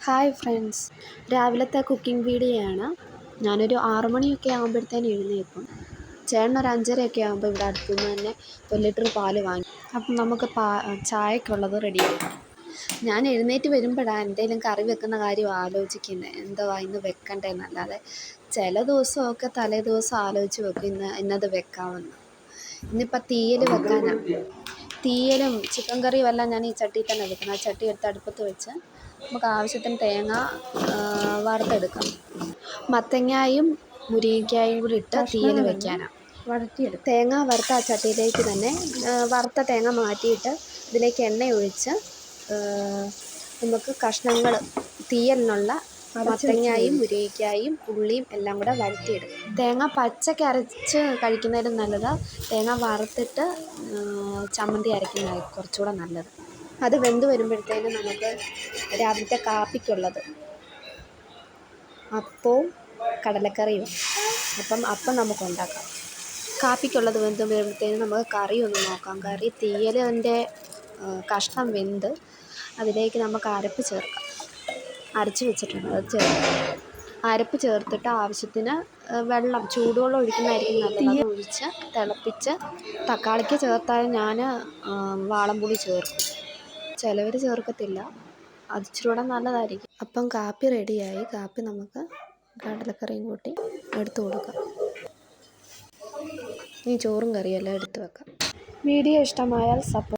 Hi friends, രാവിലത്തെ cooking video ആണ്. ഞാനൊരു 6 മണിയൊക്കെ ആകുമ്പോഴത്തേനും എഴുന്നേൽക്കും. ചേട്ടനൊരു 5:30 ആകുമ്പോൾ ഇവിടെ അടുത്തുനിന്ന് തന്നെ 1 ലിറ്റർ പാല് വാങ്ങി. അപ്പം നമുക്ക് ചായക്കുള്ളത് റെഡിയാക്കാം. ഞാൻ എഴുന്നേറ്റ് വരുമ്പോഴാണ് എന്തെങ്കിലും കറി വെക്കുന്ന കാര്യം ആലോചിക്കുന്നത്, എന്തുവാ ഇന്ന് വെക്കണ്ടേന്നല്ലാതെ. ചില ദിവസമൊക്കെ തലേ ദിവസം ആലോചിച്ച് വെക്കും ഇന്നത് വെക്കാമെന്ന്. ഇന്നിപ്പോൾ തീയൽ വെക്കാനാണ്. തീയലും ചിക്കൻ കറിയും എല്ലാം ഞാൻ ഈ ചട്ടിയിൽ തന്നെ വെക്കുന്നത്. ആ ചട്ടി എടുത്ത് അടുപ്പത്ത് വെച്ച് നമുക്ക് ആവശ്യത്തിന് തേങ്ങ വറുത്തെടുക്കാം. മത്തങ്ങായും മുരിങ്ങയ്ക്കായും കൂടി ഇട്ട് തീയൽ വെക്കാനാണ്. തേങ്ങ വറുത്ത ആ ചട്ടിയിലേക്ക് തന്നെ വറുത്ത തേങ്ങ മാറ്റിയിട്ട് ഇതിലേക്ക് എണ്ണ ഒഴിച്ച് നമുക്ക് കഷ്ണങ്ങൾ തീയലിനുള്ള മത്തങ്ങായും മുരിങ്ങയ്ക്കായും ഉള്ളിയും എല്ലാം കൂടെ വഴറ്റിയെടുക്കും. തേങ്ങ പച്ചയ്ക്ക് അരച്ച് കഴിക്കുന്നതിലും നല്ലത് തേങ്ങ വറുത്തിട്ട് ചമ്മന്തി അരയ്ക്കുന്നതായിരിക്കും കുറച്ചുകൂടെ നല്ലത്. അത് വെന്ത് വരുമ്പോഴത്തേനും നമുക്ക് രാവിലത്തെ കാപ്പിക്കുള്ളത് അപ്പവും കടലക്കറിയും. അപ്പം നമുക്ക് ഉണ്ടാക്കാം. കാപ്പിക്കുള്ളത് വെന്ത് വരുമ്പോഴത്തേനും നമുക്ക് കറി ഒന്ന് നോക്കാം. കറി തീയലിൻ്റെ കഷ്ണം വെന്ത് അതിലേക്ക് നമുക്ക് അരപ്പ് ചേർക്കാം. അരച്ച് വെച്ചിട്ടുണ്ട്, അത് ചേർക്കാം. അരപ്പ് ചേർത്തിട്ട് ആവശ്യത്തിന് വെള്ളം, ചൂടുവെള്ളം ഒഴിക്കുന്നതായിരിക്കും നല്ലത്. അത് ഒഴിച്ച് തിളപ്പിച്ച് തക്കാളിക്ക് ചേർത്താൽ ഞാൻ വാളംപുളി ചേർക്കും. ചിലവർ ചേർക്കത്തില്ല, അത് ഇച്ചിരി കൂടെ നല്ലതായിരിക്കും. അപ്പം കാപ്പി റെഡിയായി. കാപ്പി നമുക്ക് കടലക്കറിയും കൂട്ടി എടുത്തു കൊടുക്കാം. ഇനി ചോറും കറിയും എല്ലാം എടുത്ത് വെക്കാം. വീഡിയോ ഇഷ്ടമായാൽ സപ്പോർട്ട്